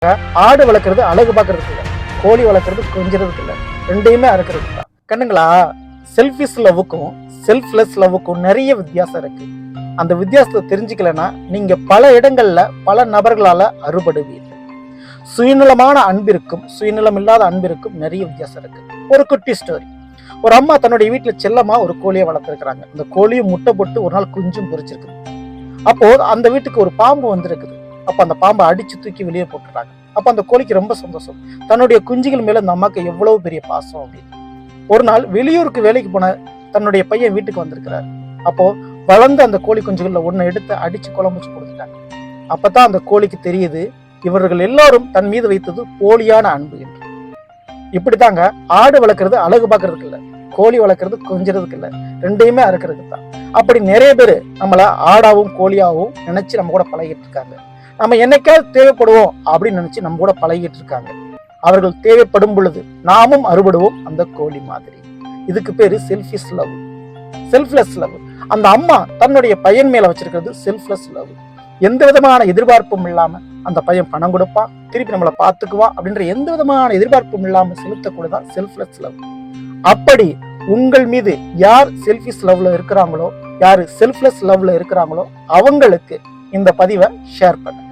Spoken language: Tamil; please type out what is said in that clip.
ஆடு வளர்க்கறது அழகு பார்க்கறதுக்கு இல்லை, கோழி வளர்க்கறது கொஞ்சிறதுக்கு இல்லை, ரெண்டையுமே அறுக்கிறதுக்கு தான். கண்ணுங்களா, செல்ஃபிஷ் லவ்வுக்கும் செல்ஃப்லெஸ் லவ்வுக்கும் நிறைய வித்தியாசம் இருக்கு. அந்த வித்தியாசத்தை தெரிஞ்சுக்கலன்னா நீங்க பல இடங்கள்ல பல நபர்களால அறுபடுவீர்கள். சுயநலமான அன்பிற்கும் சுயநலம் இல்லாத அன்பிற்கும் நிறைய வித்தியாசம் இருக்கு. ஒரு குட்டி ஸ்டோரி. ஒரு அம்மா தன்னுடைய வீட்டுல செல்லமா ஒரு கோழியை வளர்த்துருக்காங்க. அந்த கோழியும் முட்டை போட்டு ஒரு நாள் குஞ்சும் பொரிச்சிருக்குது. அப்போ அந்த வீட்டுக்கு ஒரு பாம்பு வந்திருக்குது. அப்ப அந்த பாம்பை அடிச்சு தூக்கி வெளியே போட்டுறாங்க. அப்ப அந்த கோழிக்கு ரொம்ப சந்தோஷம், தன்னுடைய குஞ்சுகள் மேல அந்த அம்மாக்கு எவ்வளவு பெரிய பாசம் அப்படின்னு. ஒரு நாள் வெளியூருக்கு வேலைக்கு போன தன்னுடைய பையன் வீட்டுக்கு வந்திருக்கிறார். அப்போ வளர்ந்த அந்த கோழி குஞ்சுகள்ல ஒன்னு எடுத்து அடிச்சு குழம்புச்சு கொடுத்துட்டாங்க. அப்பதான் அந்த கோழிக்கு தெரியுது, இவர்கள் எல்லாரும் தன் மீது வைத்தது போலியான அன்பு என்று. இப்படித்தாங்க ஆடு வளர்க்கறது அழகு பார்க்கறதுக்கு இல்ல, கோழி வளர்க்கறது கொஞ்சிறதுக்கு இல்ல, ரெண்டையுமே அறுக்கிறதுக்கு தான். அப்படி நிறைய பேர் நம்மள ஆடாவும் கோழியாவும் நினைச்சு நம்ம கூட பழகிட்டு இருக்காங்க. நம்ம என்னைக்காவது தேவைப்படுவோம் அப்படின்னு நினைச்சு நம்ம கூட பழகிட்டு இருக்காங்க. அவர்கள் தேவைப்படும் பொழுது நாமும் அறுபடுவோம் அந்த கோழி மாதிரி. இதுக்கு பேரு செல்ஃபிஷ் லவ், செல்ஃப்லெஸ் லவ். அந்த அம்மா தன்னுடைய பையன் மேல வச்சிருக்கிறது செல்ஃப்லெஸ் லவ். எந்த விதமான எதிர்பார்ப்பும் இல்லாம அந்த பையன் பணம் கொடுப்பான், திருப்பி நம்மளை பார்த்துக்குவான் அப்படின்ற எந்த விதமான எதிர்பார்ப்பும் இல்லாம செலுத்தக்கூடதான் செல்ஃப்லெஸ் லவ். அப்படி உங்கள் மீது யார் செல்ஃபிஷ் லவ்ல இருக்கிறாங்களோ, யாரு செல்ஃப்லெஸ் லவ்ல இருக்கிறாங்களோ அவங்களுக்கு இந்த பதிவை ஷேர் பண்ணுங்க.